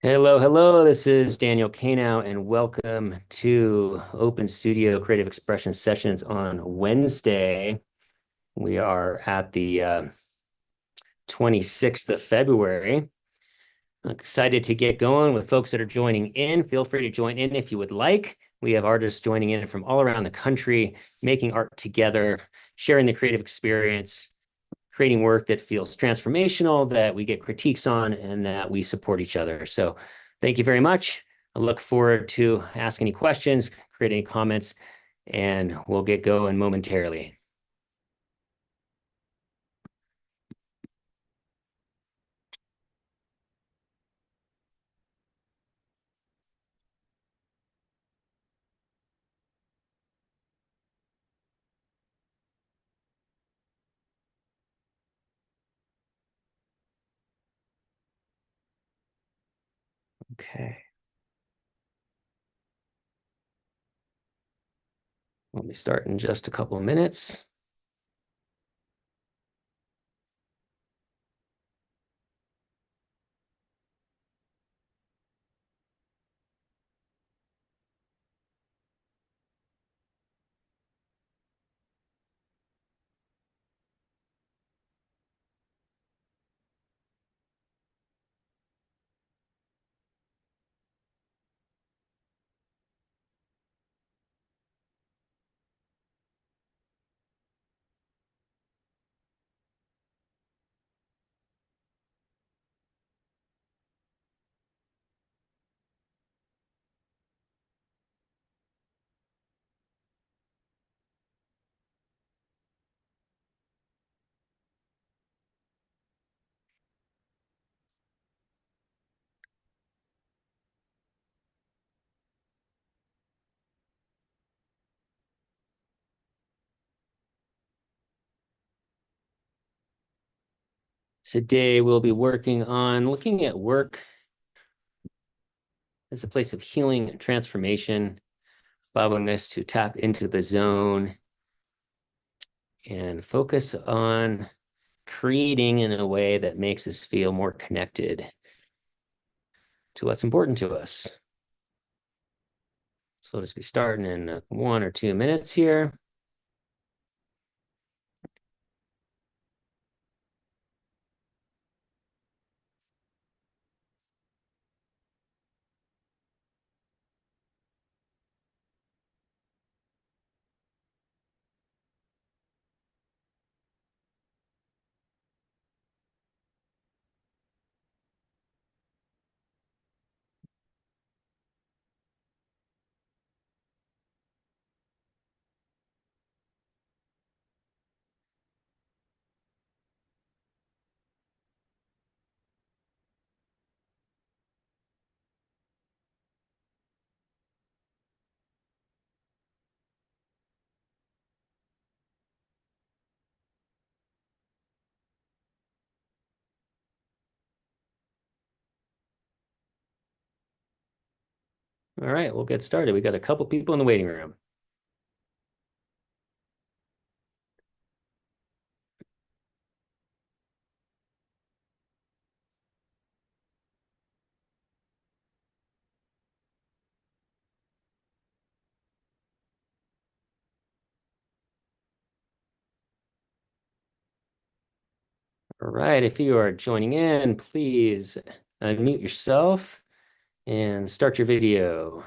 Hello, hello. This is Daniel Kanow, and welcome to Open Studio Creative Expression Sessions on Wednesday. We are at the 26th of February. I'm excited to get going with folks that are joining in. Feel free to join in if you would like. We have artists joining in from all around the country, making art together, sharing the creative experience, creating work that feels transformational, that we get critiques on, and that we support each other. So thank you very much. I look forward to asking any questions, create any comments, and we'll get going momentarily. Okay, let me start in just a couple of minutes. Today we'll be working on looking at work as a place of healing and transformation, allowing us to tap into the zone and focus on creating in a way that makes us feel more connected to what's important to us. So let's be starting in 1 or 2 minutes here. All right, we'll get started. We got a couple people in the waiting room. All right, if you are joining in, please unmute yourself and start your video.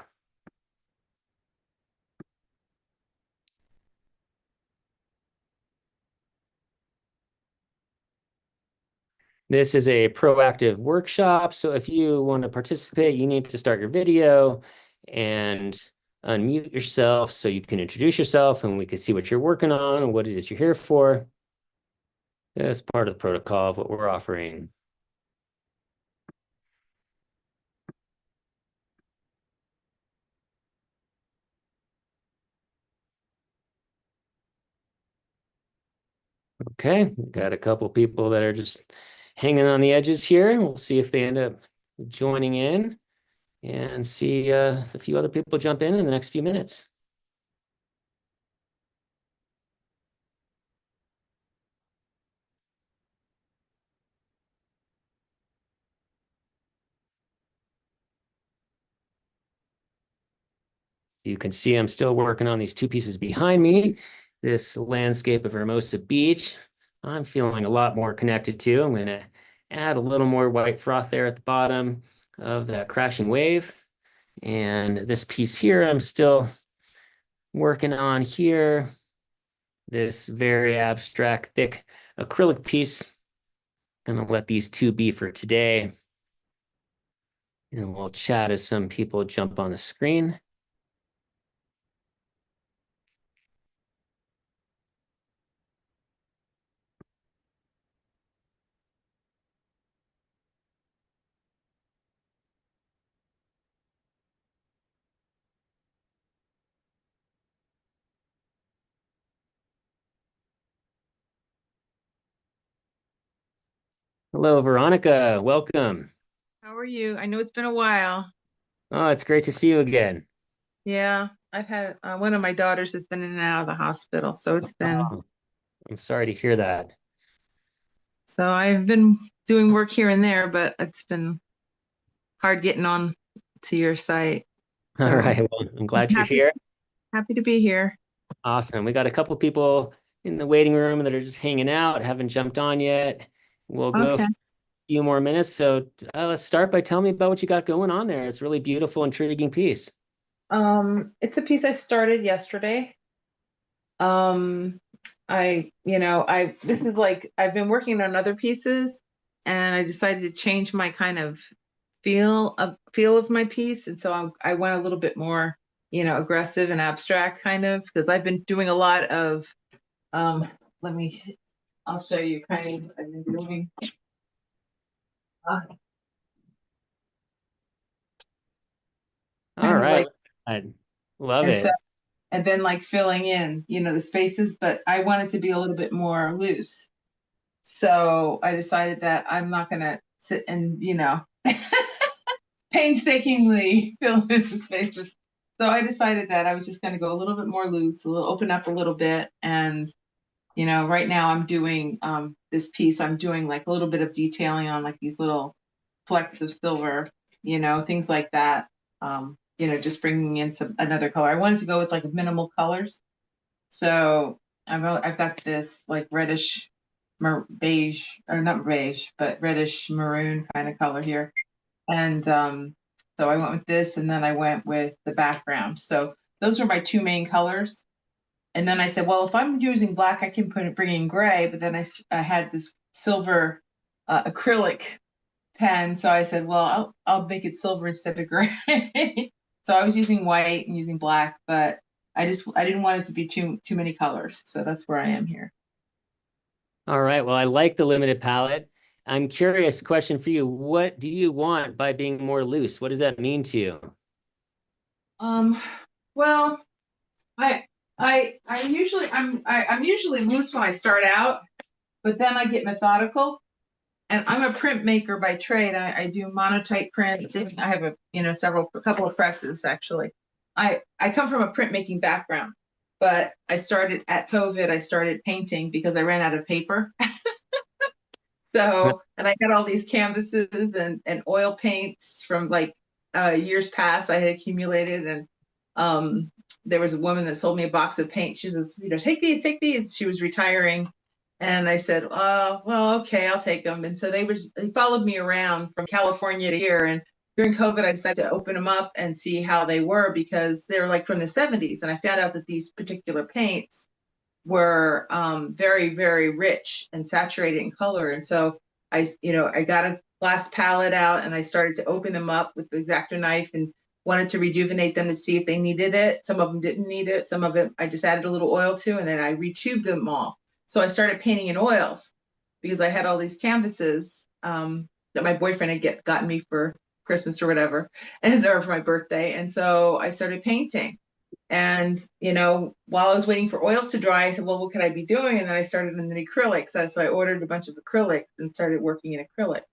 This is a proactive workshop, so if you want to participate, you need to start your video and unmute yourself so you can introduce yourself and we can see what you're working on and what it is you're here for. That's part of the protocol of what we're offering. Okay, we've got a couple people that are just hanging on the edges here. We'll see if they end up joining in and see a few other people jump in the next few minutes. You can see I'm still working on these two pieces behind me. This landscape of Hermosa Beach, I'm feeling a lot more connected to. I'm going to add a little more white froth there at the bottom of that crashing wave. And this piece here, I'm still working on here. This very abstract, thick acrylic piece. Gonna let these two be for today. And we'll chat as some people jump on the screen. Hello, Veronica. Welcome. How are you? I know it's been a while. Oh, it's great to see you again. Yeah, I've had one of my daughters has been in and out of the hospital, so Oh, I'm sorry to hear that. I've been doing work here and there, but it's been hard getting on to your site. All So right. Well, I'm I'm glad you're here. happy to be here. Awesome. We got a couple people in the waiting room that are just hanging out, haven't jumped on yet. We'll go Okay. for a few more minutes. So let's start by telling me about what you got going on there. It's a really beautiful, intriguing piece. It's a piece I started yesterday. Um, this is like I've been working on other pieces, and I decided to change my kind of feel of my piece, and so I went a little bit more, aggressive and abstract kind of because I've been doing a lot of um. Let me, I'll show you kind of I've been doing. Uh, All kind of right. like I love and so it. and then like filling in, the spaces, but I wanted to be a little bit more loose. So I decided that I'm not going to sit and, painstakingly fill in the spaces. So I decided that I was just going to go a little bit more loose, open up a little bit. And, right now I'm doing this piece, I'm doing like a little bit of detailing on like these little flecks of silver, things like that. Just bringing in another color. I wanted to go with like minimal colors. So I've got this like reddish beige, or not beige, but reddish maroon kind of color here. And so I went with this, and then I went with the background. So those were my two main colors. And then I said, well, if I'm using black, I can bring in gray. But then I had this silver acrylic pen, so I said, well, I'll make it silver instead of gray. So I was using white and using black, but I didn't want it to be too many colors. So that's where I am here. All right. Well, I like the limited palette. I'm curious, question for you. What do you want by being more loose? What does that mean to you? Um, well, I I'm usually loose when I start out, but then I get methodical. And I'm a printmaker by trade. I do monotype prints. I have a couple of presses actually. I come from a printmaking background, but I started at COVID. I started painting because I ran out of paper. So, and I got all these canvases and oil paints from like years past I had accumulated. And um, there was a woman that sold me a box of paint. She says, take these, take these. She was retiring. And I said, well, okay, I'll take them. And so they followed me around from California to here. And during COVID, I decided to open them up and see how they were because they were like from the 70s. And I found out that these particular paints were very, very rich and saturated in color. And so I got a glass palette out and I started to open them up with the X-Acto knife and wanted to rejuvenate them to see if they needed it. Some of them didn't need it. Some of it I just added a little oil to, and then I retubed them all. So I started painting in oils because I had all these canvases that my boyfriend had gotten me for Christmas or whatever, and or for my birthday. And so I started painting. And, while I was waiting for oils to dry, I said, well, what could I be doing? And then I started in the acrylics. So I ordered a bunch of acrylics and started working in acrylic.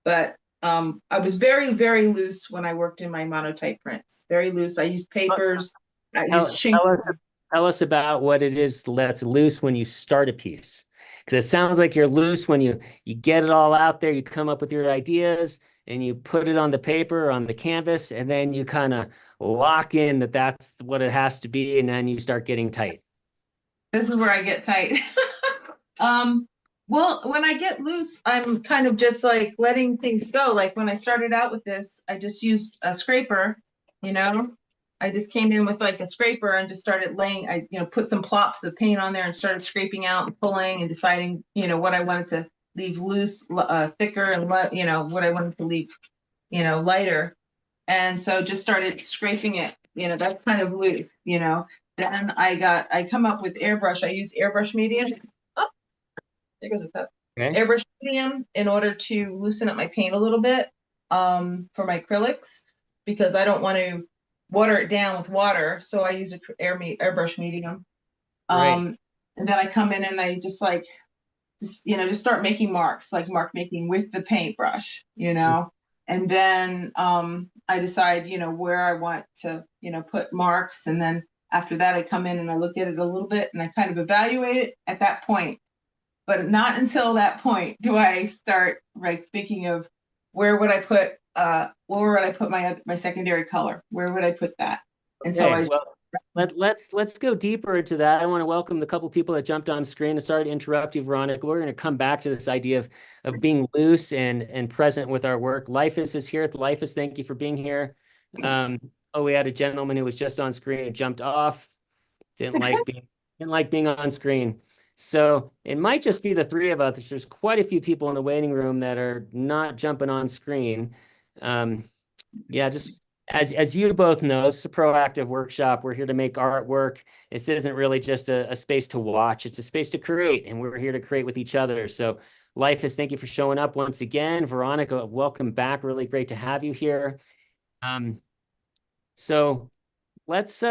But I was very, very loose when I worked in my monotype prints. Very loose. I used papers. I used Tell, chink. tell us, tell us about what it is that's loose when you start a piece. Because it sounds like you're loose when you get it all out there, you come up with your ideas, and you put it on the paper, on the canvas, and then you kind of lock in that that's what it has to be, and then you start getting tight. This is where I get tight. Well, when I get loose, I'm kind of just like letting things go. Like when I started out with this, I just used a scraper, you know. I just came in with like a scraper and just started laying, put some plops of paint on there and started scraping out and pulling and deciding, what I wanted to leave loose, thicker, and what I wanted to leave, lighter. And so just started scraping it, that's kind of loose, Then I come up with airbrush. I use airbrush medium. Oh, there goes a cup. Okay. Airbrush medium in order to loosen up my paint a little bit for my acrylics, because I don't want to water it down with water. So I use airbrush medium. Right. And then I come in and I just start making marks, like mark making with the paintbrush, and then I decide, where I want to, put marks. And then after that, I come in and I look at it a little bit and I kind of evaluate it at that point. But not until that point do I start like thinking of where would I put my secondary color? Where would I put that? And so Okay, well, let's go deeper into that. I want to welcome the couple people that jumped on screen. And sorry to interrupt you, Veronica. We're going to come back to this idea of being loose and present with our work. Lifeis is here. Lifeis, thank you for being here. We had a gentleman who was just on screen and jumped off. Didn't like being on screen. So it might just be the three of us. There's quite a few people in the waiting room that are not jumping on screen. Yeah, just as you both know, it's a proactive workshop. We're here to make artwork. This isn't really just a space to watch. It's a space to create, and we're here to create with each other. So Lifeis, thank you for showing up once again. Veronica, welcome back. Really great to have you here. So let's,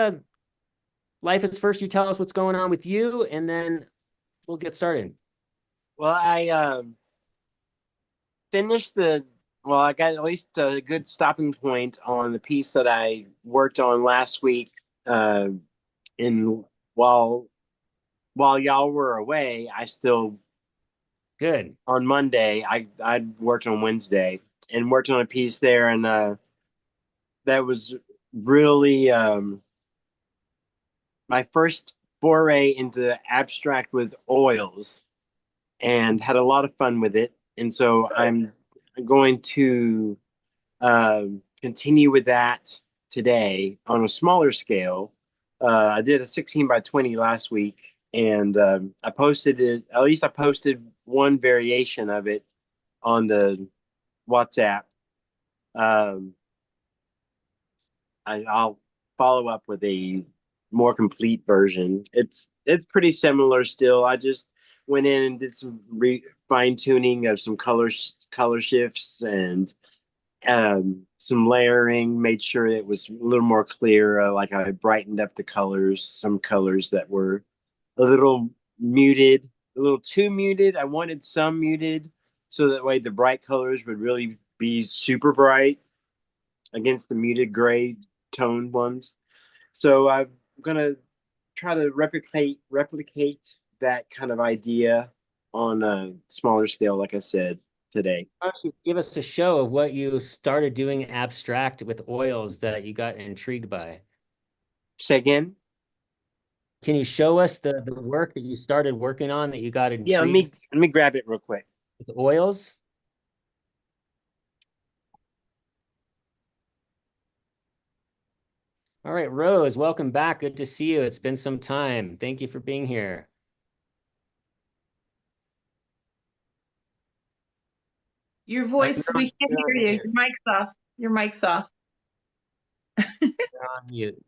Lifeis, first you tell us what's going on with you, and then we'll get started. Well, I finished I got at least a good stopping point on the piece that I worked on last week. While y'all were away, I still Good. On Monday. I worked on Wednesday and worked on a piece there, and that was really my first foray into abstract with oils, and had a lot of fun with it. And so I'm going to continue with that today on a smaller scale. I did a 16 by 20 last week, and I posted it. At least I posted one variation of it on the WhatsApp. I'll follow up with a more complete version. It's pretty similar still. I just went in and did some fine tuning of some color shifts and some layering, made sure it was a little more clear. Like I brightened up the colors, some colors that were a little muted, a little too muted. I wanted some muted so that way the bright colors would really be super bright against the muted gray toned ones. So I'm gonna try to replicate that kind of idea on a smaller scale, like I said, today. Why don't you give us a show of what you started doing abstract with oils that you got intrigued by? Say again? Can you show us the work that you started working on that you got intrigued? Yeah, let me grab it real quick. With oils? All right, Rose, welcome back. Good to see you. It's been some time. Thank you for being here. Your voice, we can't hear you. Your mic's off. Your mic's off. You're on mute.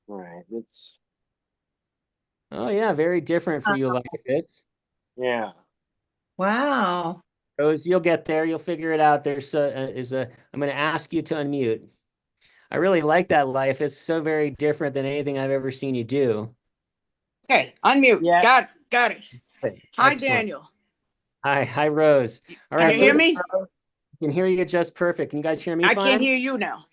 All right, let's. Oh yeah, very different for you, Lifeis. Yeah. Wow. Rose, you'll get there. You'll figure it out. I'm going to ask you to unmute. I really like that, Life. It's so very different than anything I've ever seen you do. Okay, unmute. Yeah. Got it. Okay, Hi, excellent. Daniel. Hi, Rose. All Can right, you hear me? I can hear you just perfect. Can you guys hear me I fine? can't hear you now.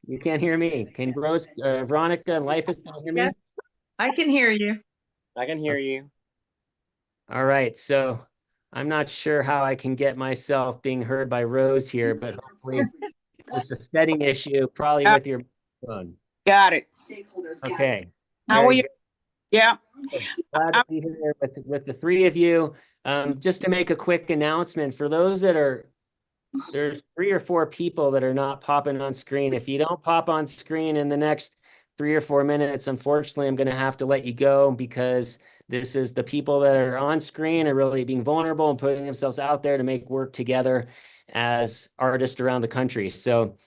You can't hear me. Can Rose, Veronica, and Lifeis, can you hear me? Yes. I can hear you. I can hear you. All right, so I'm not sure how I can get myself being heard by Rose here, but hopefully it's just a setting issue, probably with your phone. Got it. Okay. How are Very you? good. Yeah. Glad to be here with the three of you. Just to make a quick announcement for those that are, there's 3 or 4 people that are not popping on screen. If you don't pop on screen in the next 3 or 4 minutes, unfortunately, I'm going to have to let you go, because this is the people that are on screen are really being vulnerable and putting themselves out there to make work together as artists around the country. So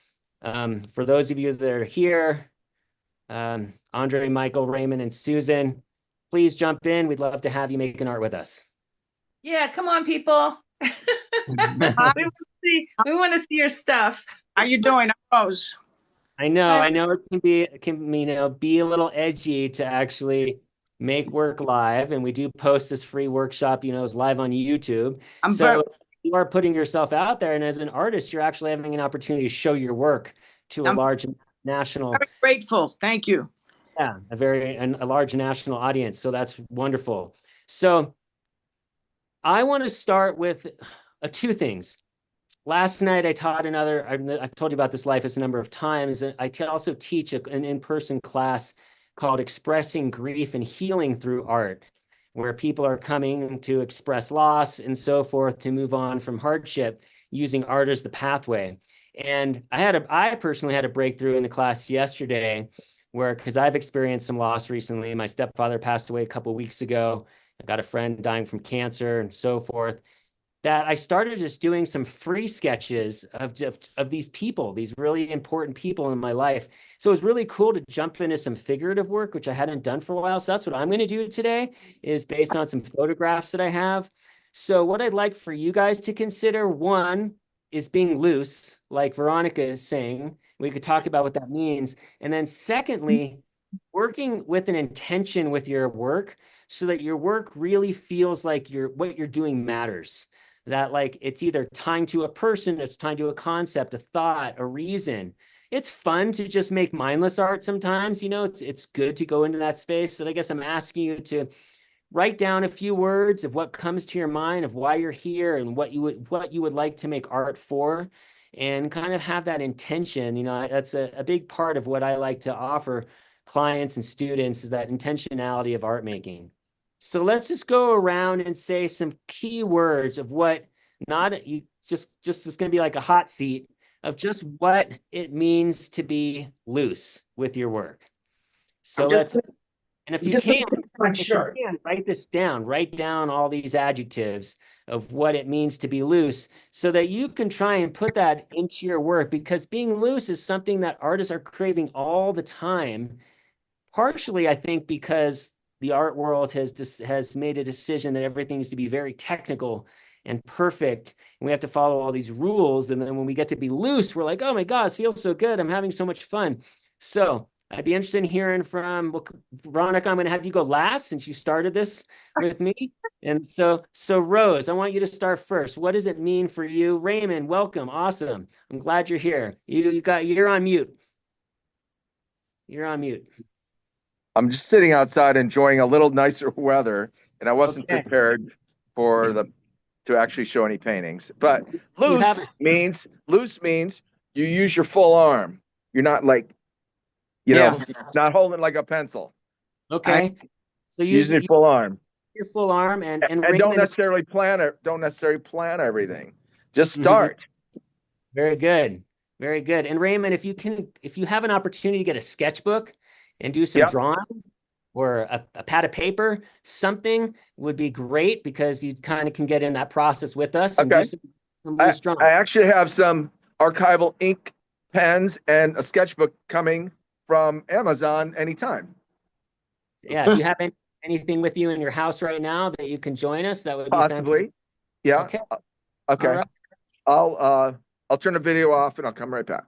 for those of you that are here, Andre, Michael, Raymond, and Susan, please jump in. We'd love to have you making art with us. Yeah, come on, people. We want to see your stuff. How you doing, Rose? I know it can be a little edgy to actually make work live, and we do post this free workshop, is live on YouTube. You are putting yourself out there, and as an artist, you're actually having an opportunity to show your work to a large national. Very grateful. Thank you. Yeah, a large national audience. So that's wonderful. So I want to start with 2 things. Last night, I taught I've told you about this life a number of times. And I also teach an in-person class called Expressing Grief and Healing Through Art, where people are coming to express loss and so forth, to move on from hardship using art as the pathway. And I personally had a breakthrough in the class yesterday, because I've experienced some loss recently. My stepfather passed away a couple of weeks ago. I got a friend dying from cancer and so forth, that I started just doing some free sketches of these people, these really important people in my life. So it was really cool to jump into some figurative work, which I hadn't done for a while. So that's what I'm going to do today, is based on some photographs that I have. So what I'd like for you guys to consider, one, is being loose, like Veronica is saying. We could talk about what that means. And then secondly, working with an intention with your work, so that your work really feels like what you're doing matters. That, like, it's either tying to a person, it's tying to a concept, a thought, a reason. It's fun to just make mindless art sometimes, it's good to go into that space. So I guess I'm asking you to write down a few words of what comes to your mind, of why you're here, and what you would like to make art for, and kind of have that intention. That's a big part of what I like to offer clients and students, is that intentionality of art making. So let's just go around and say some key words of what, not you just it's going to be like a hot seat of just what it means to be loose with your work. So if you can, write this down, write down all these adjectives of what it means to be loose, so that you can try and put that into your work, because being loose is something that artists are craving all the time. Partially, I think, because the art world has made a decision that everything needs to be very technical and perfect, and we have to follow all these rules. And then when we get to be loose, we're like, oh my God, it feels so good. I'm having so much fun. So I'd be interested in hearing from Veronica. I'm going to have you go last, since you started this with me. And so Rose, I want you to start first. What does it mean for you? Raymond, welcome. Awesome. I'm glad you're here. You're on mute. You're on mute. I'm just sitting outside enjoying a little nicer weather, and I wasn't prepared to actually show any paintings. But loose means you use your full arm. You're not like, not holding like a pencil. Okay. So using your full arm. Your full arm, and Raymond, don't necessarily plan everything. Just start. Very good. Very good. And Raymond, if you have an opportunity to get a sketchbook and do some drawing, or a pad of paper, something would be great, because you kind of can get in that process with us and do some loose drawing. I actually have some archival ink pens and a sketchbook coming from Amazon anytime. Yeah, if you have anything with you in your house right now that you can join us, that would be possibly. Fantastic. Yeah. Okay. Right. I'll turn the video off and I'll come right back.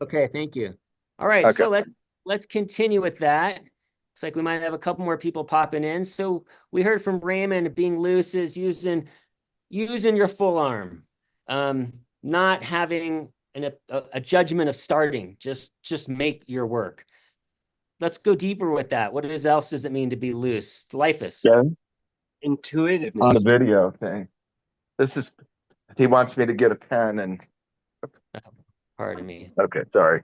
Okay, thank you. All right, so let's continue with that. Looks like we might have a couple more people popping in. So we heard from Raymond, being loose is using your full arm, not having a judgment of starting. Just make your work. let's go deeper with that. What else does it mean to be loose? Lifus. Yeah, Intuitiveness. on the video thing. This is, he wants me to get a pen and, Pardon me. okay, sorry.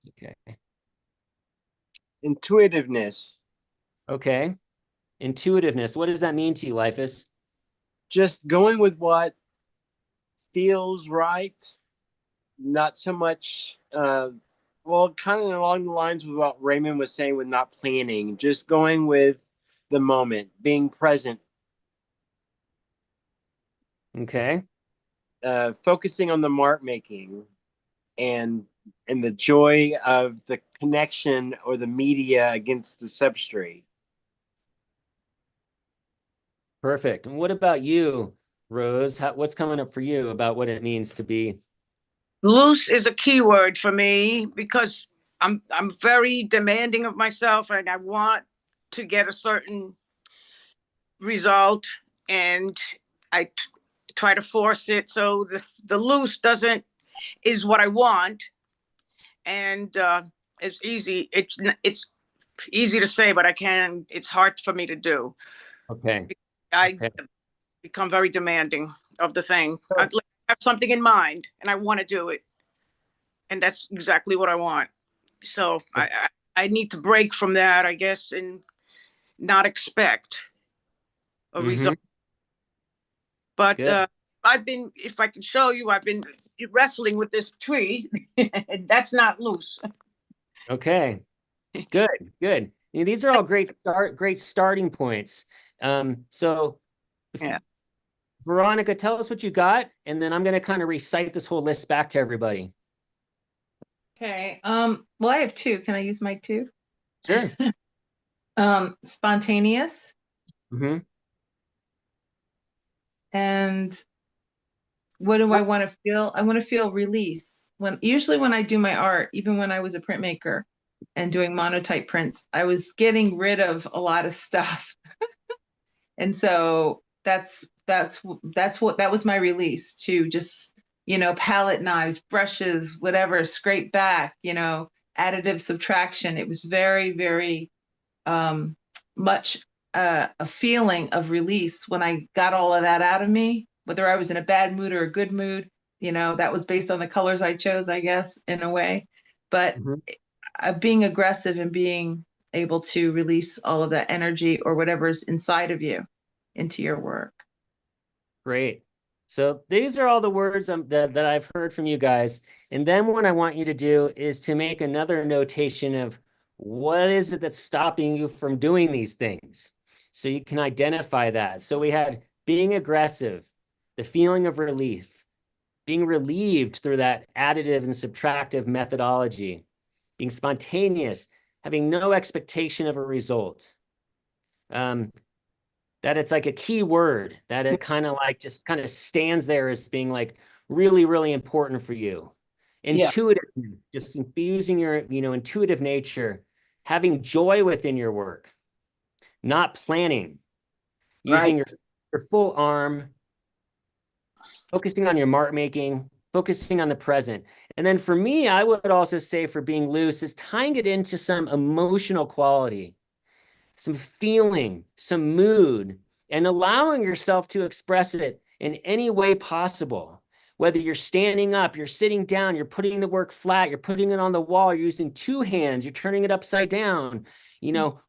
Okay. Intuitiveness. Okay. Intuitiveness. What does that mean to you, Lifus? Just going with what feels right. Not so much, well, kind of along the lines of what Raymond was saying with not planning, just going with the moment, being present, Okay. focusing on the mark making and the joy of the connection or the media against the substrate. Perfect. And what about you, Rose? What's coming up for you about what it means to be? Loose is a key word for me because I'm very demanding of myself and I want to get a certain result, and I try to force it. So the loose is what I want, and it's easy. It's easy to say, but it's hard for me to do. Okay. I Okay. become very demanding of the thing. I have something in mind and I want to do it. And that's exactly what I want. So I need to break from that, I guess, and not expect a result. But Good. if I can show you, I've been wrestling with this tree. That's not loose. Okay. Good. Good. These are all great starting points. So Yeah. Veronica, tell us what you got, and then I'm going to kind of recite this whole list back to everybody. Okay. Well, I have two. Can I use my two? Sure. Spontaneous Mm-hmm. and what do I want to feel? I want to feel release. Usually when I do my art, even when I was a printmaker and doing monotype prints, I was getting rid of a lot of stuff. And so that was my release, to just, palette knives, brushes, whatever, scrape back, additive subtraction. It was very, very much a feeling of release when I got all of that out of me, whether I was in a bad mood or a good mood. That was based on the colors I chose, I guess, in a way. But being aggressive and being able to release all of that energy or whatever's inside of you into your work. Great. So these are all the words that I've heard from you guys. And then what I want you to do is to make another notation of what is it that's stopping you from doing these things. So you can identify that. So we had being aggressive, the feeling of relief, being relieved through that additive and subtractive methodology, being spontaneous, having no expectation of a result. That it's like a key word, that it kind of like just kind of stands there as being like really, really important for you. Intuitive, just infusing your, intuitive nature, having joy within your work, not planning, using your full arm, focusing on your mark making, focusing on the present. And then for me, I would also say for being loose is tying it into some emotional quality, some feeling, some mood, and allowing yourself to express it in any way possible. Whether you're standing up, you're sitting down, you're putting the work flat, you're putting it on the wall, you're using two hands, you're turning it upside down,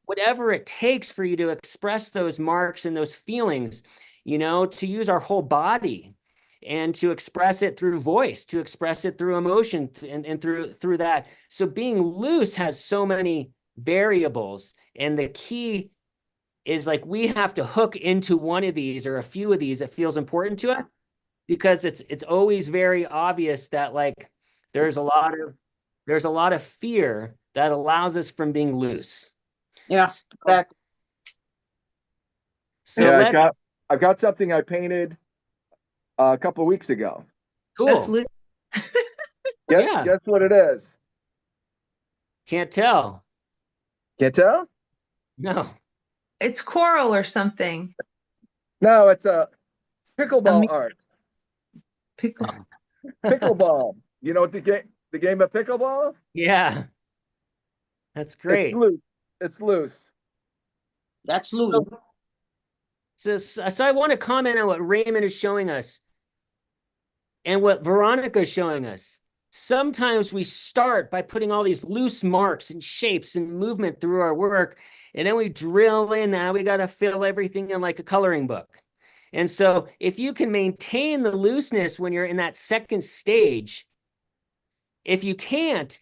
whatever it takes for you to express those marks and those feelings, to use our whole body and to express it through voice, to express it through emotion and through that. So being loose has so many variables. And the key is like we have to hook into one of these or a few of these that feels important to us, because it's always very obvious that like there's a lot of fear that allows us from being loose. Yeah, exactly. So yeah, I've got something I painted a couple of weeks ago. cool. Guess what it is? Can't tell. Can't tell? No. It's coral or something. No, it's a pickleball art. Pickle. Pickleball. You know what the game of pickleball? Yeah. That's great. It's loose. It's loose. That's loose. So I want to comment on what Raymond is showing us and what Veronica is showing us. Sometimes we start by putting all these loose marks and shapes and movement through our work, and then we drill in. Now we got to fill everything in like a coloring book. And so if you can maintain the looseness when you're in that second stage, if you can't,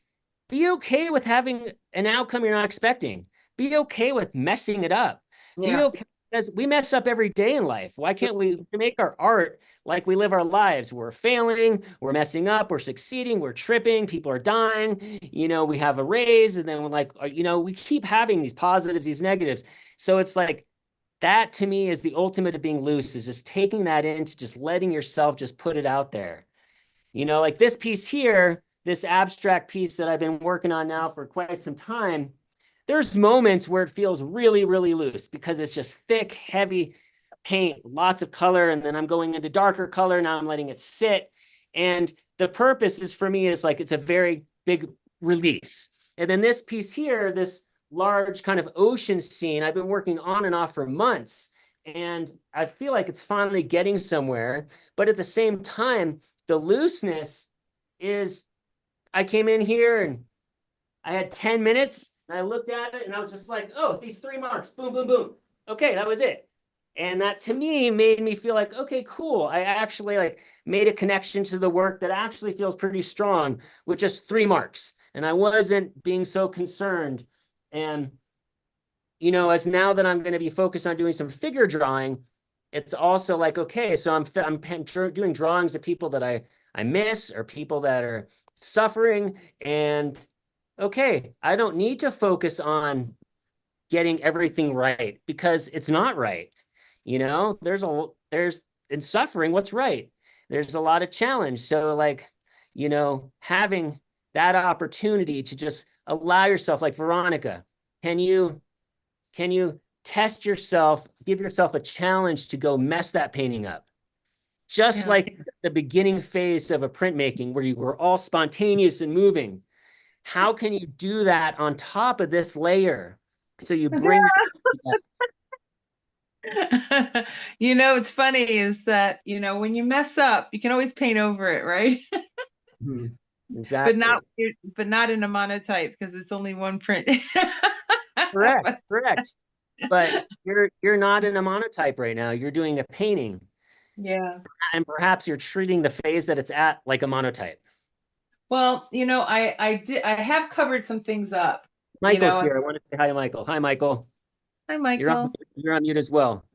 be okay with having an outcome you're not expecting. Be okay with messing it up. Be Yeah. okay, because we mess up every day in life. Why can't we make our art like we live our lives? We're failing, we're messing up, we're succeeding, we're tripping, people are dying, we have a raise, and then we're like, we keep having these positives, these negatives. So it's like, that to me is the ultimate of being loose, is just taking that into just letting yourself just put it out there. Like this piece here, this abstract piece that I've been working on now for quite some time, there's moments where it feels really, really loose because it's just thick, heavy paint, lots of color. And then I'm going into darker color. Now I'm letting it sit. And the purpose is for me is like, it's a very big release. And then this piece here, this large kind of ocean scene, I've been working on and off for months. And I feel like it's finally getting somewhere. But at the same time, the looseness is, I came in here and I had 10 minutes and I looked at it and I was just like, oh, these 3 marks, boom, boom, boom. Okay, that was it. And that to me made me feel like, okay, cool. I actually like made a connection to the work that actually feels pretty strong with just 3 marks. And I wasn't being so concerned. And, as now that I'm going to be focused on doing some figure drawing, it's also like, okay, so I'm doing drawings of people that I miss or people that are suffering. And okay, I don't need to focus on getting everything right because it's not right. There's in suffering, what's right? There's a lot of challenge. So like, having that opportunity to just allow yourself, like Veronica, can you test yourself, give yourself a challenge to go mess that painting up? Just like the beginning phase of a printmaking where you were all spontaneous and moving. How can you do that on top of this layer? So you bring What's funny is that, when you mess up, you can always paint over it, right? Exactly. But not in a monotype because it's only one print. Correct. But you're not in a monotype right now. You're doing a painting. Yeah. And perhaps you're treating the phase that it's at like a monotype. Well, I have covered some things up. Michael's here. I want to say hi to Michael. Hi, Michael. Hi, Michael. You're on mute as well.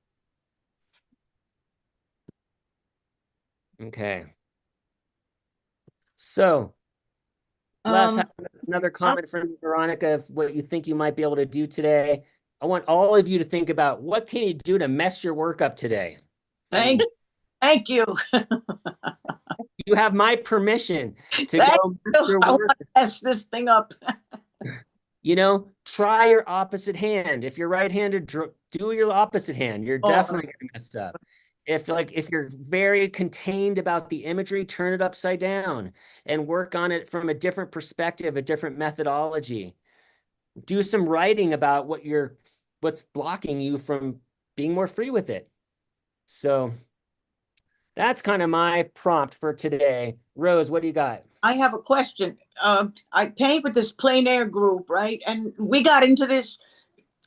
Okay. So another comment from Veronica of what you think you might be able to do today. I want all of you to think about what can you do to mess your work up today. Thank you. You have my permission to go mess your work. Mess this thing up. Try your opposite hand. If you're right-handed, do your opposite hand. You're definitely going to mess up. If you're very contained about the imagery, turn it upside down and work on it from a different perspective, a different methodology. Do some writing about what's blocking you from being more free with it. So that's kind of my prompt for today. Rose, what do you got? I have a question. I paint with this plein air group, right? And we got into this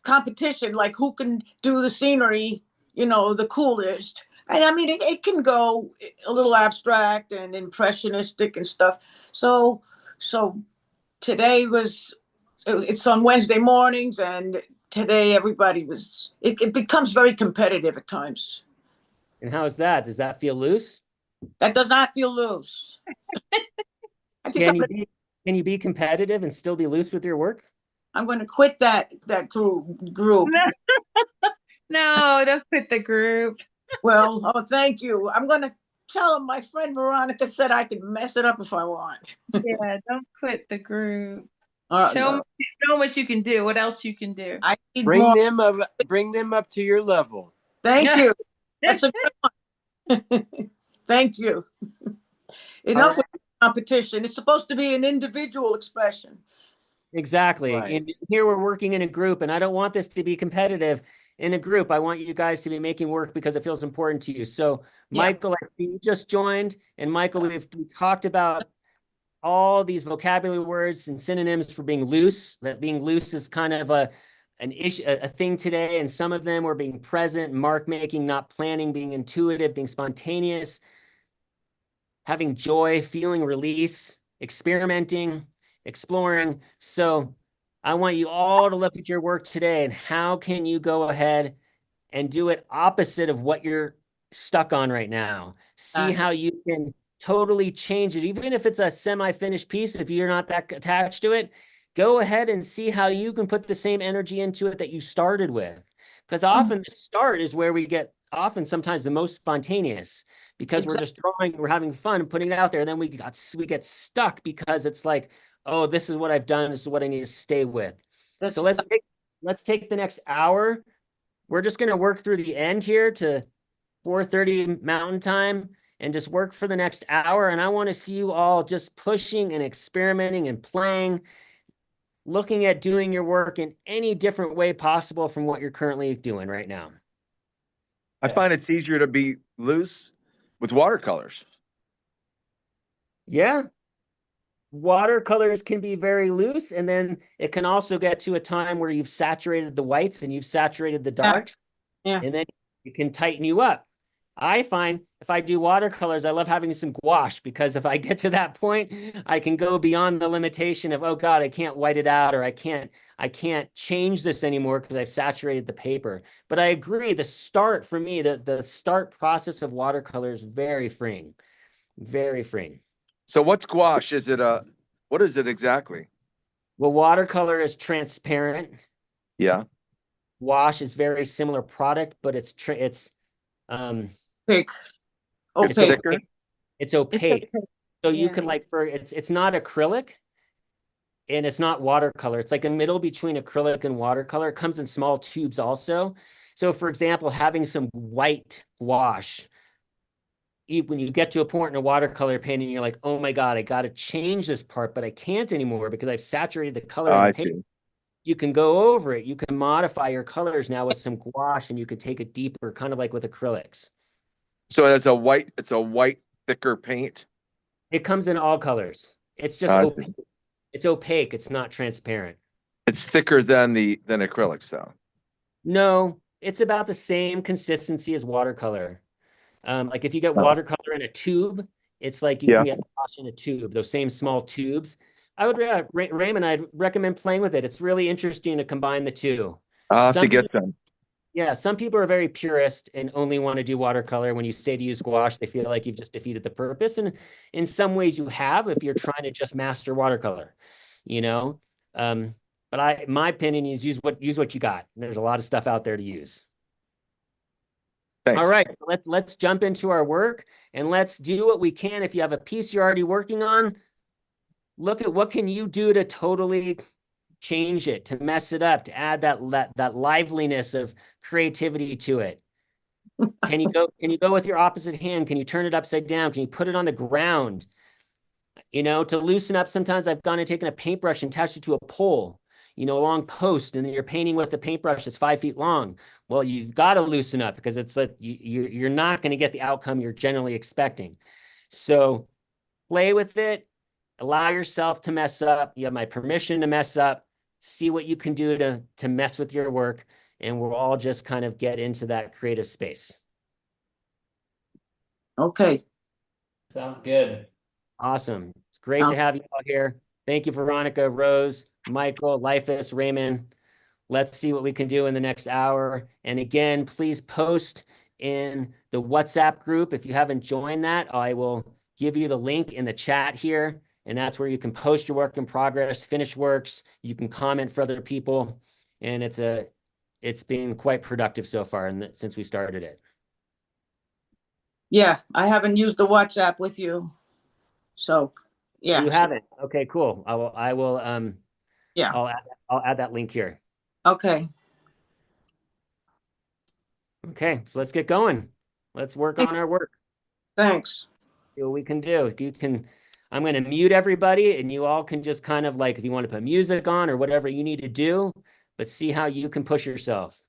competition, like who can do the scenery, the coolest. And I mean, it can go a little abstract and impressionistic and stuff. So today it's on Wednesday mornings, and today everybody it becomes very competitive at times. And how is that? Does that feel loose? That does not feel loose. Can you be competitive and still be loose with your work? I'm going to quit that group. No, don't quit the group. Well, thank you. I'm going to tell him my friend Veronica said I could mess it up if I want. Yeah, don't quit the group. Show them what you can do. What else you can do? I need Bring more. them up to your level. Thank you. That's a good one. Thank you. Enough with competition. It's supposed to be an individual expression. Exactly. Right. And here we're working in a group, and I don't want this to be competitive in a group. I want you guys to be making work because it feels important to you. So, Yeah. Michael, I see you just joined, and Michael, we talked about all these vocabulary words and synonyms for being loose. That being loose is kind of an issue, a thing today, and some of them were being present, mark making, not planning, being intuitive, being spontaneous, having joy, feeling release, experimenting, exploring. So I want you all to look at your work today and how can you go ahead and do it opposite of what you're stuck on right now. See how you can totally change it, even if it's a semi-finished piece. If you're not that attached to it, go ahead and see how you can put the same energy into it that you started with. Because often the start is where we get sometimes the most spontaneous, because we're just drawing, we're having fun and putting it out there. And then we get stuck because it's like, oh, this is what I've done. This is what I need to stay with. So let's take the next hour. We're just going to work through the end here to 4:30 Mountain Time and just work for the next hour. And I want to see you all just pushing and experimenting and playing, looking at doing your work in any different way possible from what you're currently doing right now. I find it's easier to be loose with watercolors. Yeah. Watercolors can be very loose, and then it can also get to a time where you've saturated the whites and you've saturated the darks. Yeah. And then it can tighten you up. I find if I do watercolors, I love having some gouache, because if I get to that point, I can go beyond the limitation of, oh God, I can't white it out, or I can't change this anymore because I've saturated the paper. But I agree, the start for me, the start process of watercolor is very freeing, very freeing. So what's gouache? What is it exactly? Well, watercolor is transparent. Yeah. Gouache is very similar product, but it's Opaque. It's Opaque. thicker. It's opaque. So you Yeah. can it's not acrylic and it's not watercolor. It's like a middle between acrylic and watercolor. It comes in small tubes also. So for example, having some white gouache, when you get to a point in a watercolor painting, you're like, oh my God, I got to change this part, but I can't anymore because I've saturated the color in the I paper. see. You can go over it. You can modify your colors now with some gouache, and you could take it deeper, kind of like with acrylics. So it's a white thicker paint. It comes in all colors. It's just opaque. It's opaque. It's not transparent. It's thicker than acrylics though. No, it's about the same consistency as watercolor. Like if you get watercolor in a tube, it's like you can get gouache in a tube, those same small tubes. I would, Raymond, I'd recommend playing with it. It's really interesting to combine the two. I'll have to get them. Yeah, some people are very purist and only want to do watercolor. When you say to use gouache, they feel like you've just defeated the purpose. And in some ways you have, if you're trying to just master watercolor, you know. But my opinion is use what you got. There's a lot of stuff out there to use. Thanks. All right, so let's jump into our work and let's do what we can. If you have a piece you're already working on, look at what can you do to totally change it, to mess it up, to add that liveliness of creativity to it. Can you go with your opposite hand? Can you turn it upside down? Can you put it on the ground? You know, to loosen up, sometimes I've gone and taken a paintbrush and attached it to a pole, you know, a long post, and then you're painting with a paintbrush that's 5 feet long. Well, you've got to loosen up because it's like you're not going to get the outcome you're generally expecting. So play with it. Allow yourself to mess up. You have my permission to mess up. See what you can do to mess with your work, and we'll all just kind of get into that creative space. Okay. Sounds good. Awesome. It's great to have you all here. Thank you, Veronica, Rose, Michael, Lifus, Raymond. Let's see what we can do in the next hour. And again, please post in the WhatsApp group. If you haven't joined that, I will give you the link in the chat here. And that's where you can post your work in progress, finished works. You can comment for other people. And it's been quite productive so far since we started it. Yeah, I haven't used the WhatsApp with you. So, yeah. You haven't? Okay, cool. I will Yeah. I'll add that link here. Okay. Okay, so let's get going. Let's work on our work. Thanks. See what we can do. If you can, I'm going to mute everybody and you all can just kind of like, if you want to put music on or whatever you need to do, but see how you can push yourself.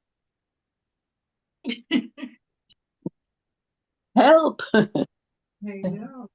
Help. I know.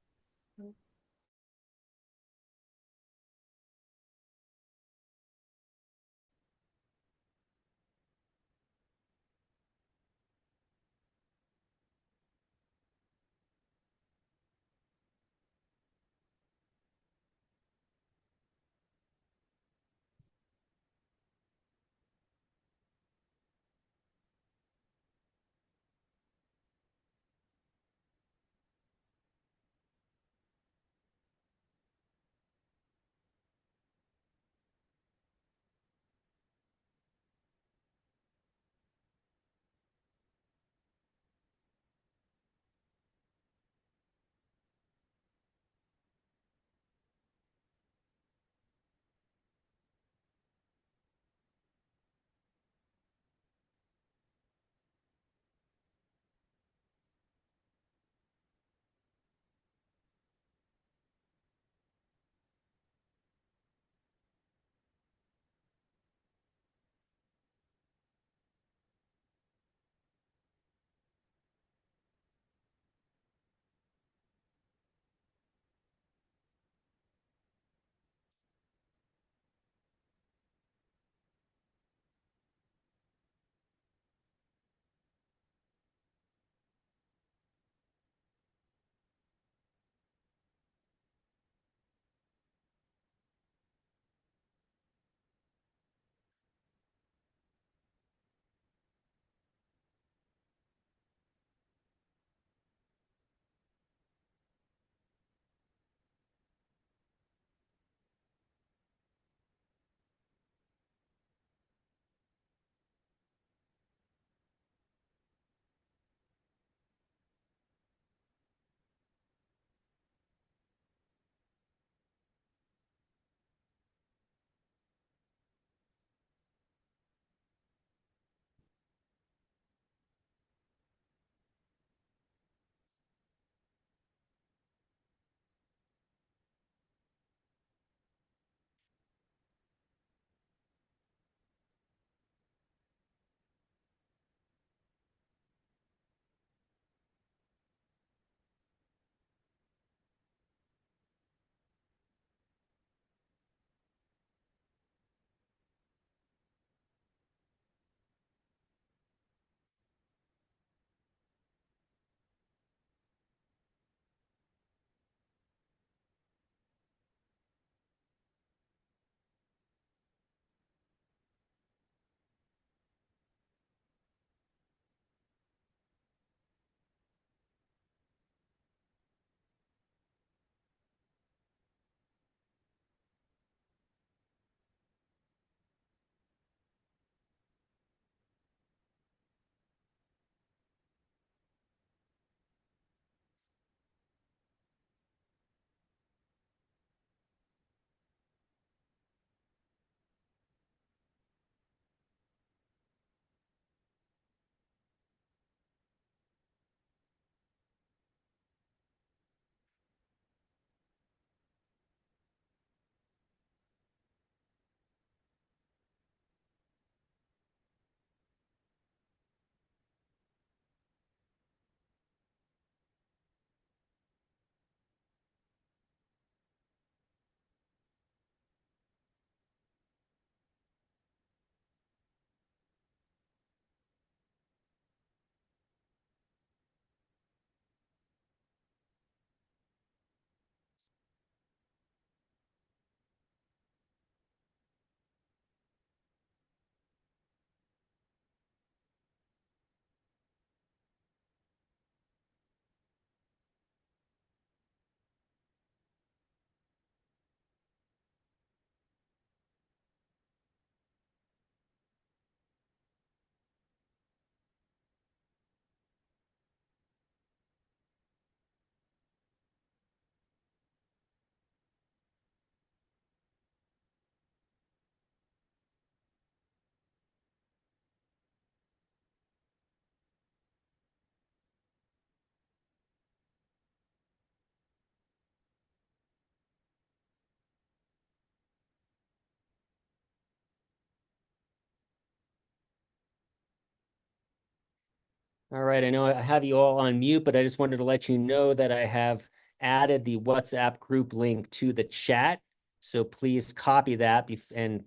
All right, I know I have you all on mute, but I just wanted to let you know that I have added the WhatsApp group link to the chat. So please copy that and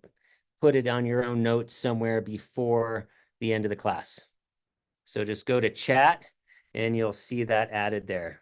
put it on your own notes somewhere before the end of the class. So just go to chat and you'll see that added there.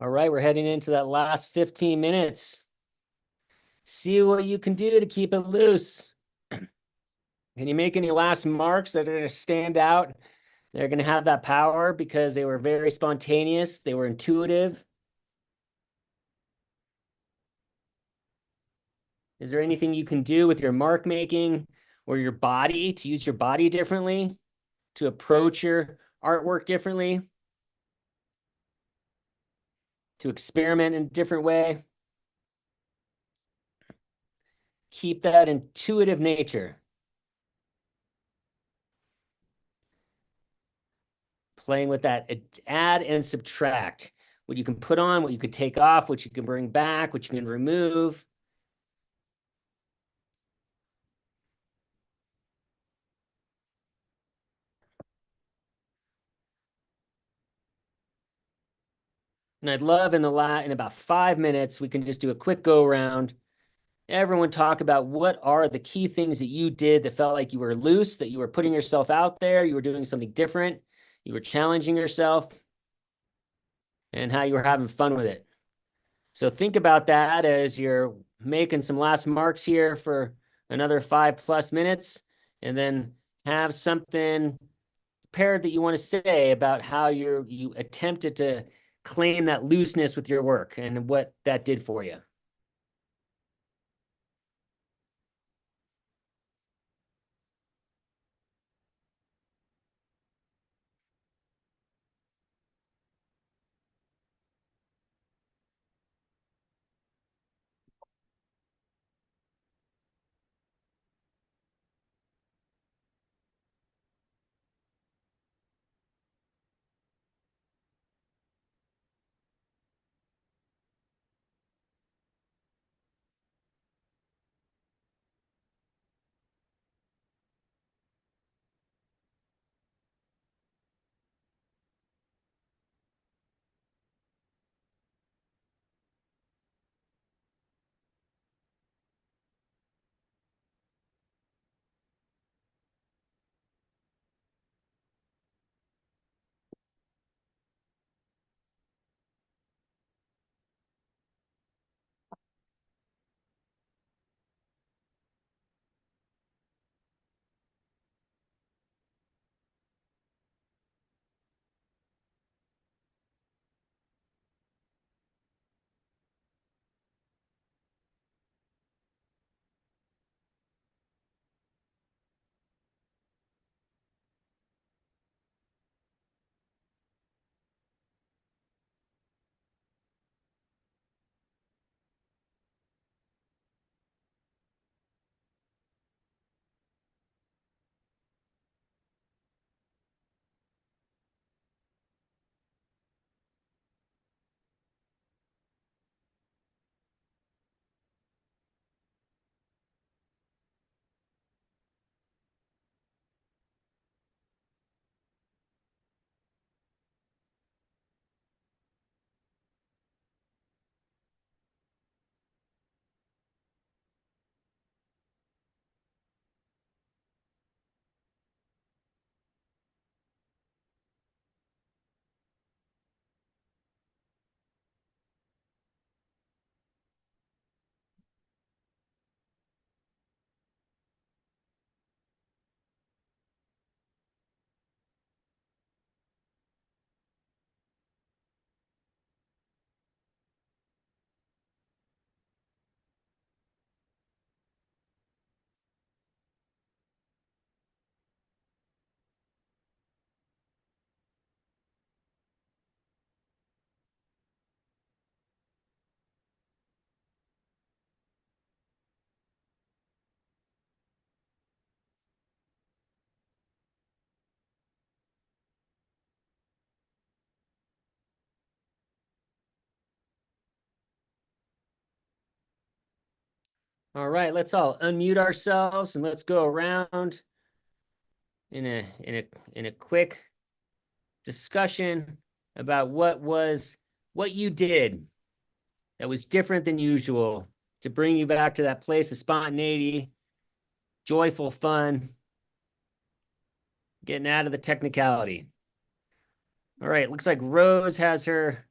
All right, we're heading into that last 15 minutes. See what you can do to keep it loose. Can you make any last marks that are going to stand out? They're going to have that power because they were very spontaneous. They were intuitive. Is there anything you can do with your mark making or your body to use your body differently, to approach your artwork differently, to experiment in a different way? Keep that intuitive nature. Playing with that, add and subtract. What you can put on, what you could take off, what you can bring back, what you can remove. And I'd love in about 5 minutes, we can just do a quick go around. Everyone talk about what are the key things that you did that felt like you were loose, that you were putting yourself out there, you were doing something different, you were challenging yourself, and how you were having fun with it. So think about that as you're making some last marks here for another 5+ minutes, and then have something prepared that you want to say about how you attempted to claim that looseness with your work and what that did for you. All right, let's all unmute ourselves and let's go around in a quick discussion about what you did that was different than usual to bring you back to that place of spontaneity, joyful fun, getting out of the technicality. All right, looks like Rose has her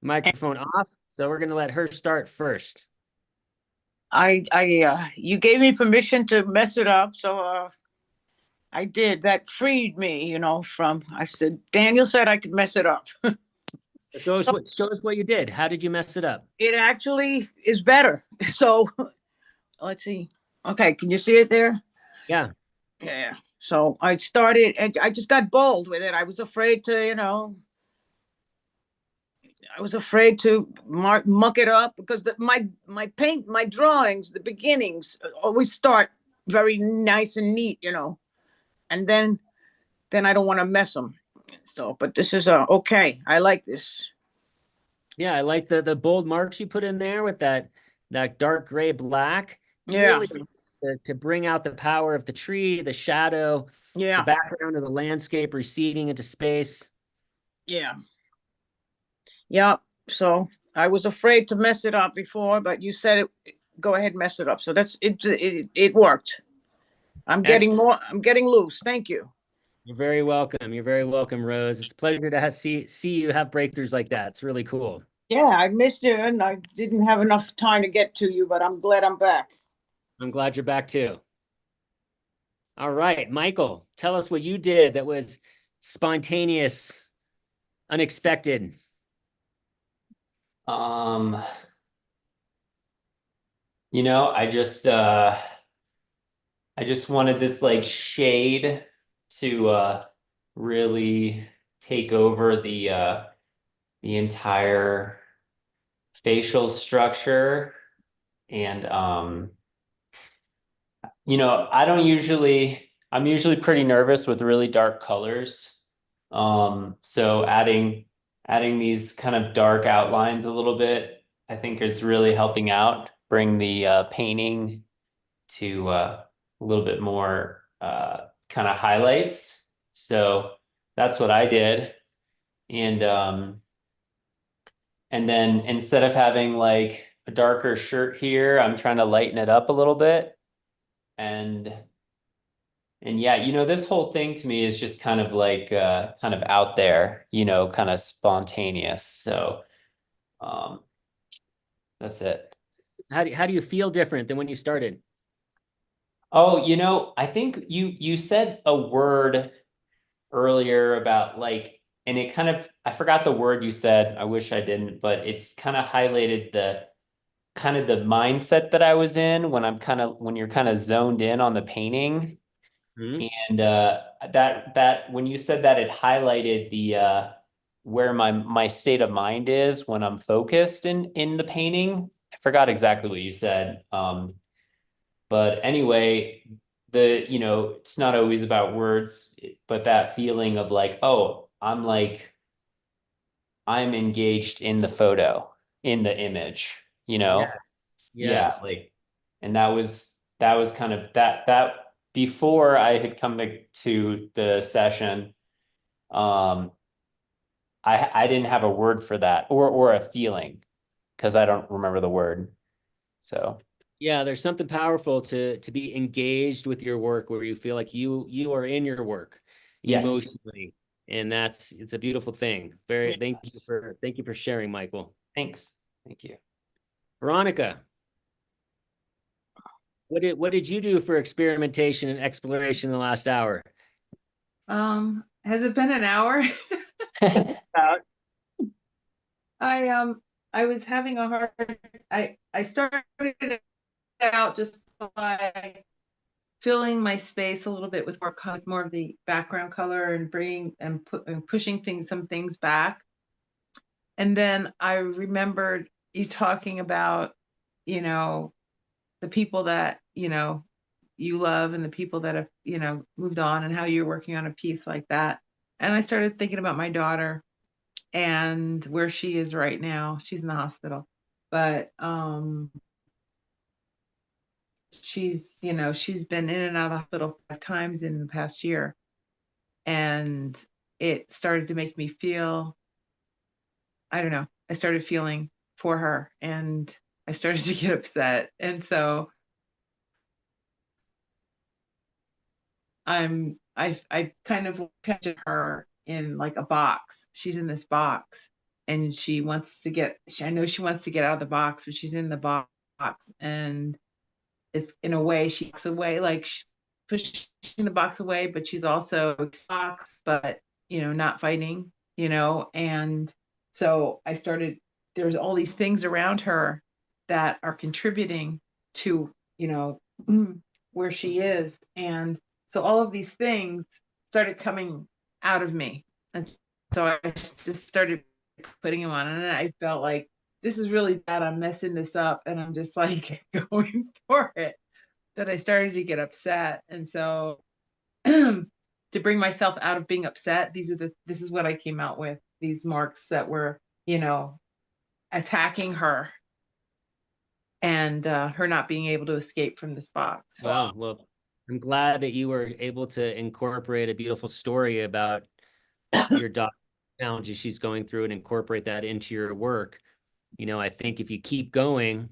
Microphone off. So we're going to let her start first. You gave me permission to mess it up, so I did. That freed me, from. I said Daniel said I could mess it up. Show us what you did. How did you mess it up? It actually is better. So let's see. Okay, can you see it there? Yeah. Yeah. So I started, and I just got bold with it. I was afraid to, I was afraid to muck it up because my drawings, the beginnings always start very nice and neat, and then I don't want to mess them. So, but this is okay. I like this. Yeah, I like the bold marks you put in there with that dark gray black. Yeah. Really to bring out the power of the tree, the shadow, Yeah. the background of the landscape receding into space. Yeah. Yeah. So I was afraid to mess it up before, but you said it. Go ahead, mess it up. So that's it. It worked. I'm getting more. I'm getting loose. Thank you. You're very welcome. You're very welcome, Rose. It's a pleasure to see you have breakthroughs like that. It's really cool. Yeah, I missed you, and I didn't have enough time to get to you, but I'm glad I'm back. I'm glad you're back too. All right, Michael, tell us what you did that was spontaneous, unexpected. I just wanted this like shade to really take over the entire facial structure. And I'm usually pretty nervous with really dark colors. So adding these kind of dark outlines a little bit, I think is really helping out, bring the painting to a little bit more kind of highlights. So that's what I did. And then instead of having like a darker shirt here, I'm trying to lighten it up a little bit. And yeah, this whole thing to me is just kind of like kind of out there, kind of spontaneous. So that's it. How do you feel different than when you started? Oh, I think you said a word earlier about like, and it kind of, I forgot the word you said. I wish I didn't, but it's kind of highlighted the kind of the mindset that I was in when you're kind of zoned in on the painting. Mm-hmm. And that when you said that, it highlighted the where my state of mind is when I'm focused in the painting. I forgot exactly what you said. But anyway, it's not always about words, but that feeling of like, oh, I'm engaged in the photo, in the image, Yes. Yeah, Yes. like, and that was kind of that before I had come to the session, I didn't have a word for that or a feeling because I don't remember the word. So Yeah, there's something powerful to be engaged with your work where you feel like you are in your work yes, emotionally. And it's a beautiful thing. Thank you for sharing, Michael. thanks. Thank you. Veronica, what did you do for experimentation and exploration in the last hour? Has it been an hour? I was having a hard. I started out just by filling my space a little bit with more of the background color and bringing and pushing some things back. And then I remembered you talking about, the people that, you love and the people that have, moved on and how you're working on a piece like that. And I started thinking about my daughter and where she is right now. She's in the hospital, but she's been in and out of the hospital 5 times in the past year, and it started to make me feel, I don't know, I started feeling for her and I started to get upset. And so I kind of picture her in like a box. She's in this box and she wants to get, I know she wants to get out of the box, but she's in the box, and it's in a way she walks away, like pushing the box away, but she's also box, but not fighting, and so I started, there's all these things around her that are contributing to, where she is. And so all of these things started coming out of me. And so I just started putting them on, and I felt like this is really bad. I'm messing this up, and I'm just like going for it. That I started to get upset. And so to bring myself out of being upset, this is what I came out with, these marks that were, attacking her, and her not being able to escape from this box. Wow. Well, I'm glad that you were able to incorporate a beautiful story about your daughter challenges she's going through and incorporate that into your work. I think if you keep going,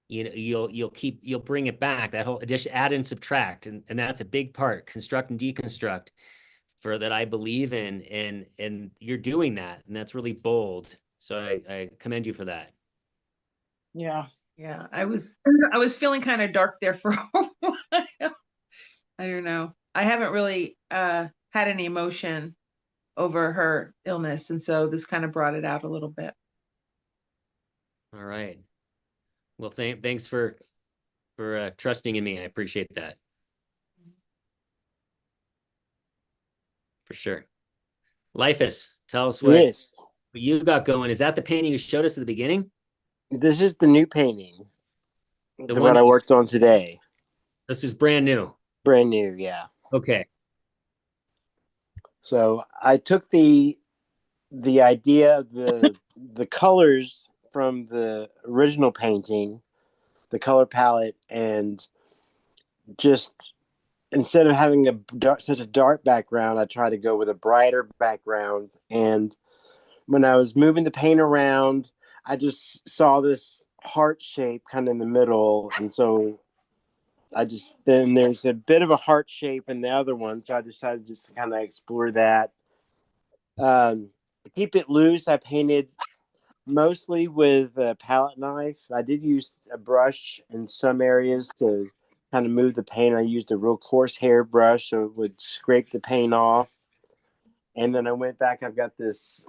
you'll bring it back. That whole addition, add and subtract, and that's a big part. Construct and deconstruct, for that I believe in, and you're doing that, and that's really bold. So I commend you for that. Yeah. Yeah, I was feeling kind of dark there for a while. I don't know. I haven't really had any emotion over her illness, and so this kind of brought it out a little bit. All right. Well, thanks for trusting in me. I appreciate that. For sure. Lifus, tell us what Yes, you got going. Is that the painting you showed us at the beginning? this is the new painting. The The one one I worked on today. This is brand new. Brand new, yeah. Okay. So I took the idea, the colors from the original painting, the color palette, and just instead of having such a dark background, I tried to go with a brighter background. And when I was moving the paint around, I just saw this heart shape kind of in the middle, and so then there's a bit of a heart shape in the other one, so I decided just to kind of explore that. To keep it loose, I painted mostly with a palette knife. I did use a brush in some areas to kind of move the paint. I used a real coarse hair brush so it would scrape the paint off. And then I went back. I've got this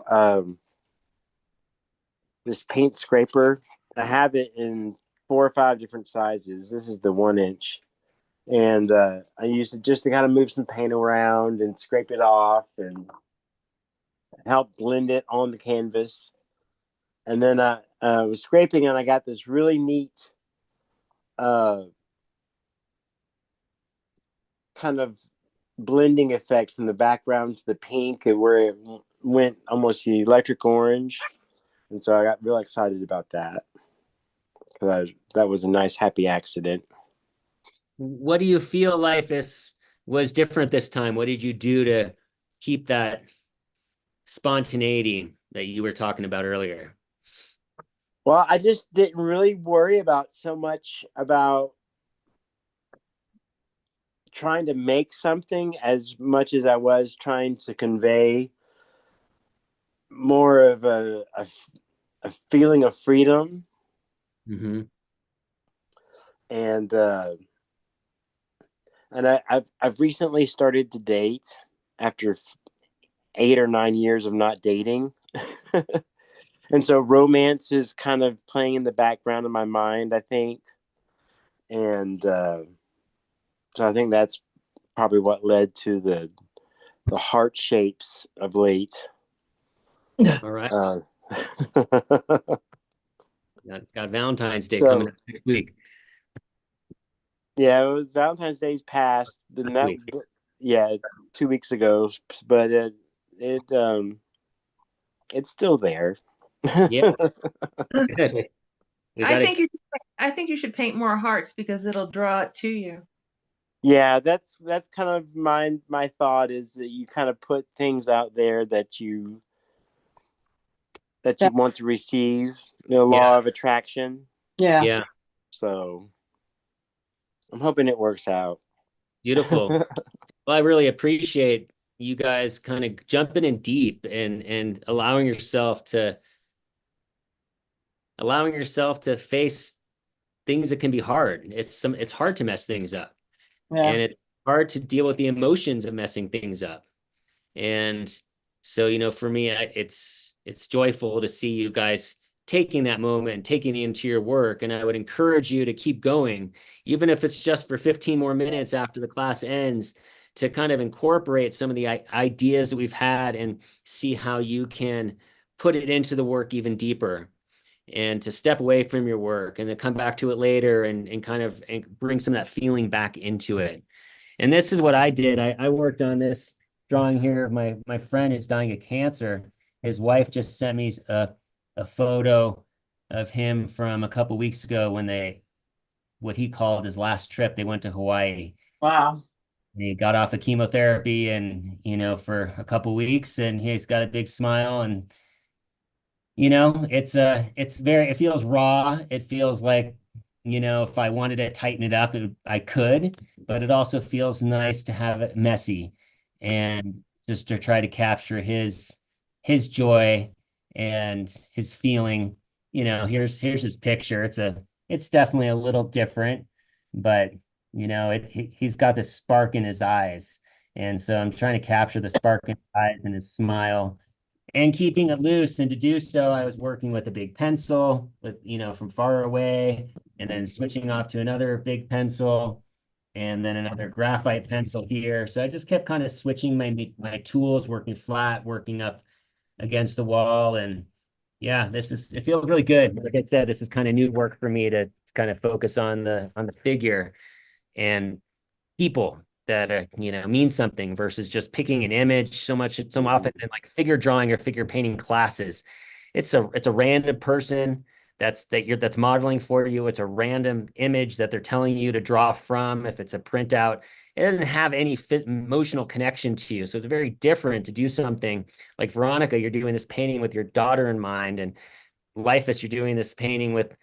this paint scraper. I have it in 4 or 5 different sizes. This is the 1 inch. And I used it just to kind of move some paint around and scrape it off and help blend it on the canvas. And then I was scraping, and I got this really neat kind of blending effect from the background to the pink, where it went almost electric orange. And so I got real excited about that, because that was a nice, happy accident. What do you feel life was different this time? What did you do to keep that spontaneity that you were talking about earlier? Well, I just didn't really worry about so much about trying to make something as much as I was trying to convey more of a feeling of freedom. Mm-hmm. And I've recently started to date after 8 or 9 years of not dating. And so romance is kind of playing in the background of my mind, I think. And so I think that's probably what led to the heart shapes of late. All right. Got Valentine's Day So, coming up next week. Yeah, it was Valentine's Day's past, and that, yeah, 2 weeks ago, but it's still there. Yeah. I think you should paint more hearts, because it'll draw it to you. Yeah, that's kind of my thought, is that you kind of put things out there that you want to receive, the law of attraction. Yeah. So I'm hoping it works out. Beautiful. Well, I really appreciate you guys kind of jumping in deep and allowing yourself to allowing yourself to face things that can be hard. It's hard to mess things up. Yeah. And it's hard to deal with the emotions of messing things up. And so, you know, for me, it's joyful to see you guys taking that moment and taking it into your work. And I would encourage you to keep going, even if it's just for 15 more minutes after the class ends, to kind of incorporate some of the ideas that we've had and see how you can put it into the work even deeper, and to step away from your work and then come back to it later and kind of bring some of that feeling back into it. And this is what I did. I worked on this drawing here of my friend who's dying of cancer. His wife just sent me a photo of him from a couple weeks ago when what he called his last trip. They went to Hawaii. Wow. He got off of chemotherapy and, you know, for a couple weeks, and he's got a big smile. And, you know, it feels raw. It feels like, you know, if I wanted to tighten it up, I could, but it also feels nice to have it messy and just to try to capture his joy and his feeling. You know, here's his picture. It's definitely a little different, but you know, he's got this spark in his eyes. And so I'm trying to capture the spark in his eyes and his smile and keeping it loose. And to do so, I was working with a big pencil with, you know, from far away, and then switching off to another big pencil and then another graphite pencil here. So I just kept kind of switching my tools, working flat, working up against the wall. And yeah, it feels really good. Like I said, this is kind of new work for me to kind of focus on the figure and people that you know, mean something versus just picking an image so often in like figure drawing or figure painting classes. It's a random person that's modeling for you. It's a random image that they're telling you to draw from. If it's a printout, it doesn't have any emotional connection to you. So it's very different to do something like Veronica, you're doing this painting with your daughter in mind, and Lifus, you're doing this painting with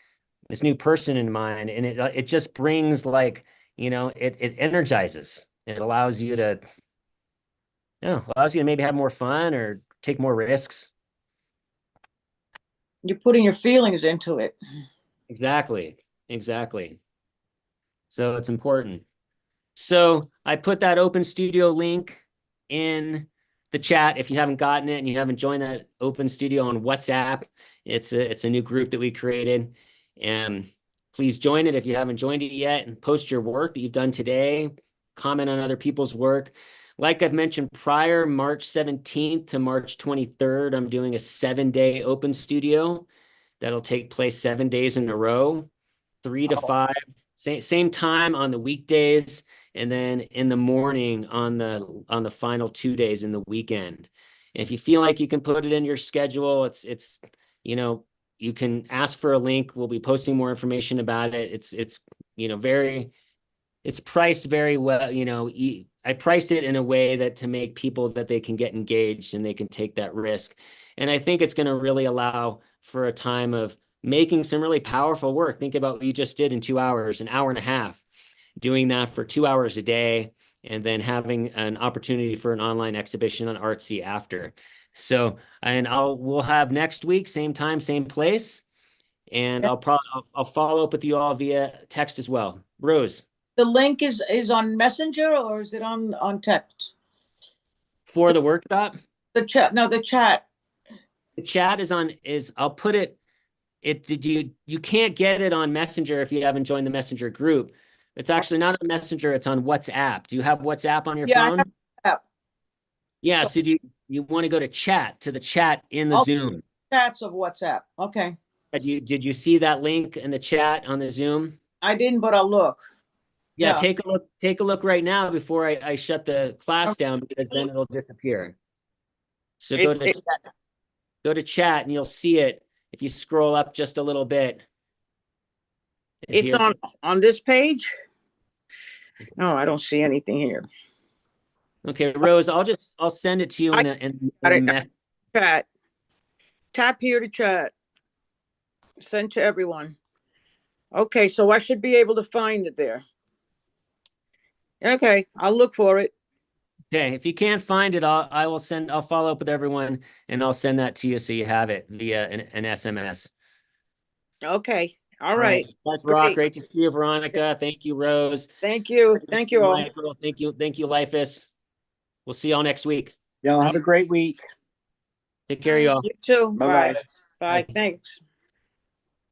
this new person in mind. And it just brings, like, you know, it energizes. It allows you to, you know, maybe have more fun or take more risks. You're putting your feelings into it. Exactly. So it's important. So I put that Open Studio link in the chat. If you haven't gotten it and you haven't joined that Open Studio on WhatsApp, it's a new group that we created. And please join it if you haven't joined it yet, and post your work that you've done today. Comment on other people's work. Like I've mentioned prior, March 17th to March 23rd, I'm doing a 7-day Open Studio that'll take place 7 days in a row, 3 to 5, same time on the weekdays, and then in the morning on the final 2 days in the weekend. If you feel like you can put it in your schedule, it's you know, you can ask for a link. We'll be posting more information about it. It's you know, it's priced very well. You know, I priced it in a way that to make people that they can get engaged and they can take that risk. And I think it's going to really allow for a time of making some really powerful work. Think about what you just did in 2 hours, an hour and a half, doing that for 2 hours a day, and then having an opportunity for an online exhibition on Artsy after. So, and we'll have next week, same time, same place. And I'll follow up with you all via text as well. Rose. The link is on Messenger, or is it on text? For the workshop? The chat. No, the chat. The chat I'll put it, you can't get it on Messenger if you haven't joined the Messenger group. It's actually not on Messenger, it's on WhatsApp. Do you have WhatsApp on your phone? I have. Yeah, so do you want to go to the chat in the Zoom? Chats of WhatsApp. Okay. Did you see that link in the chat on the Zoom? I didn't, but I'll look. Yeah, take a look right now before I shut the class down, because then it'll disappear. So go to chat and you'll see it if you scroll up just a little bit. It's on this page? No, I don't see anything here. Okay, Rose, I'll send it to you in chat. Tap here to chat. Send to everyone. Okay, so I should be able to find it there. Okay, I'll look for it. Okay, if you can't find it, I'll follow up with everyone and I'll send that to you so you have it via an SMS. Okay, all right. That's Rock. Great. Great to see you, Veronica. Thank you, Rose. Thank you. Thank you all. Michael. Thank you, Lifus. We'll see y'all next week. Y'all have a great week. Take care, y'all. You too. Bye-bye. Bye. Bye. Thanks.